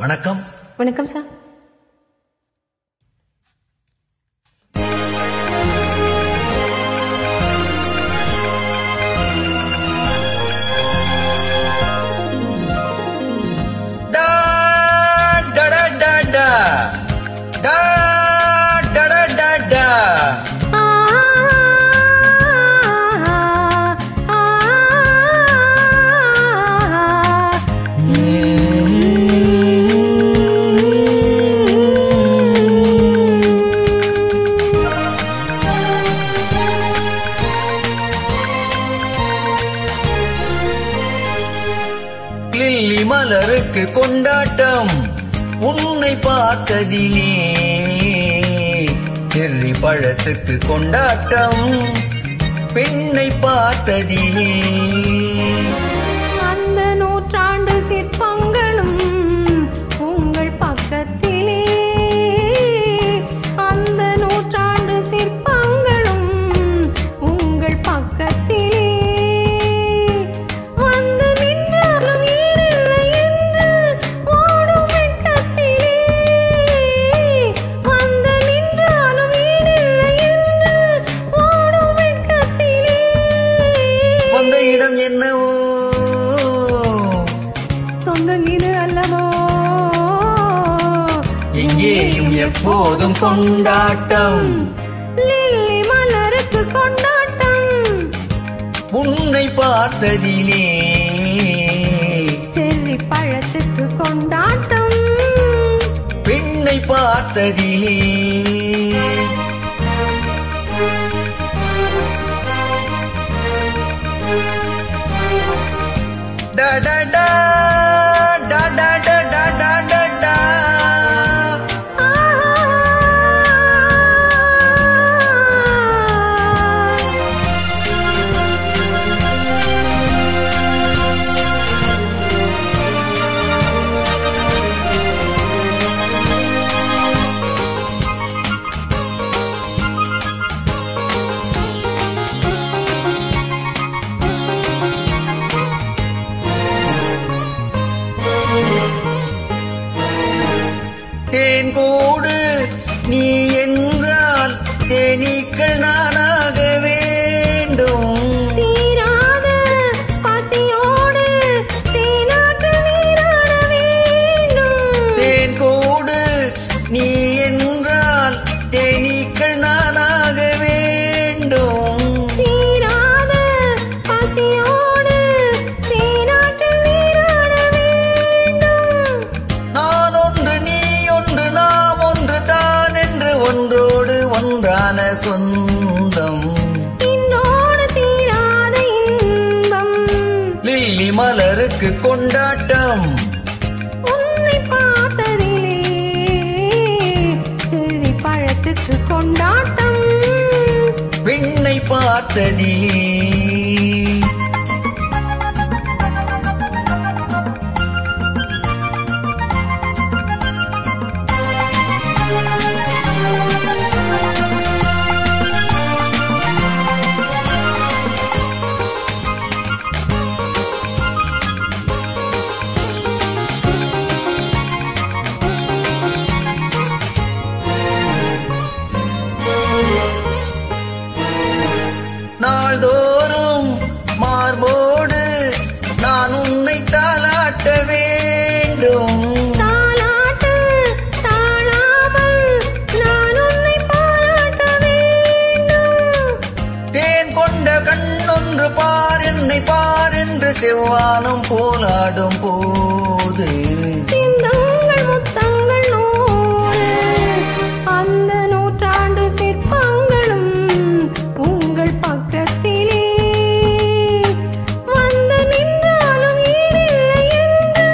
வணக்கம். வணக்கம் sir. Lily மலருக்கு கொண்டாட்டம் உன்னை பார்த்ததிலே, செர்ரி பழத்துக்கு கொண்டாட்டம் பெண்ணை பார்த்ததிலே. அந்த நூற்றாண்டு சிற்பங்களும் உங்கள் பக்கத்திலே, அந்த நூற்றாண்டு சிற்பங்களும் உங்கள் பக்கத்திலே. இடம் என்னவோ சொந்தம் இது அல்லவோ, இங்கேயும் எப்போதும் கொண்டாட்டம். லில்லி மலருக்கு கொண்டாட்டம் உன்னை பார்த்ததிலே, செர்ரி பழத்துக்கு கொண்டாட்டம் பெண்ணை பார்த்ததிலே. Da da da da da da da da da da. தேன்கூடு நீ என்றால் தேனீக்கள் நானாக வேண்டும். தீராத பசியோடு தேனாற்று நீராட வேண்டும். தேன்கூடு நீ என்றால் தேனீக்கள் நானாக வேண்டும். தீராத பசியோடு தேனாற்று நீராட வேண்டும். நான் ஒன்று நீ ஒன்று நாம் ஒன்று தான் என்று ஒன்றோடு ஒன்றான சொந்தம். இன்னோடு தீராத இன்பம். லில்லி மலருக்கு கொண்டாட்டம் உன்னை பார்த்ததிலே, செர்ரி பழத்துக்கு கொண்டாட்டம் பெண்ணை பார்த்ததிலே. நாள்தோறும் மார்போடு நான் உன்னை தாலாட்ட வேண்டும். தாலாட்டு தாழாமல் நான் உன்னை பாராட்ட வேண்டும். தேன் கொண்ட கண்ணொன்று பார் என்னை பார் என்று செவ்வானம் போலாடும் போது, சிந்தங்கள் முத்தங்கள் நூறு, அந்த நூற்றாண்டு சிற்பங்களும் உங்கள் பக்கத்திலே. வந்து நின்றாலும் ஈடில்லை என்று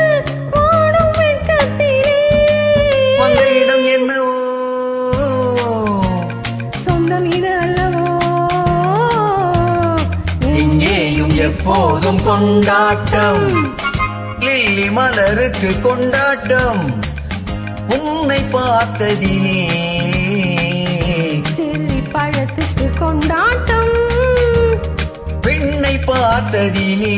ஓடும் வெட்கத்திலே. வந்த இடம் என்னவோ சொந்தம் இது அல்லவோ, இங்கேயும் எப்போதும் கொண்டாட்டம். லில்லி மலருக்கு கொண்டாட்டம் உன்னை பார்த்ததிலே, செர்ரி பழத்துக்கு கொண்டாட்டம் பெண்ணை பார்த்ததிலே.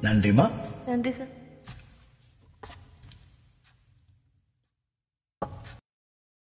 நன்றிமா. நன்றி சார்.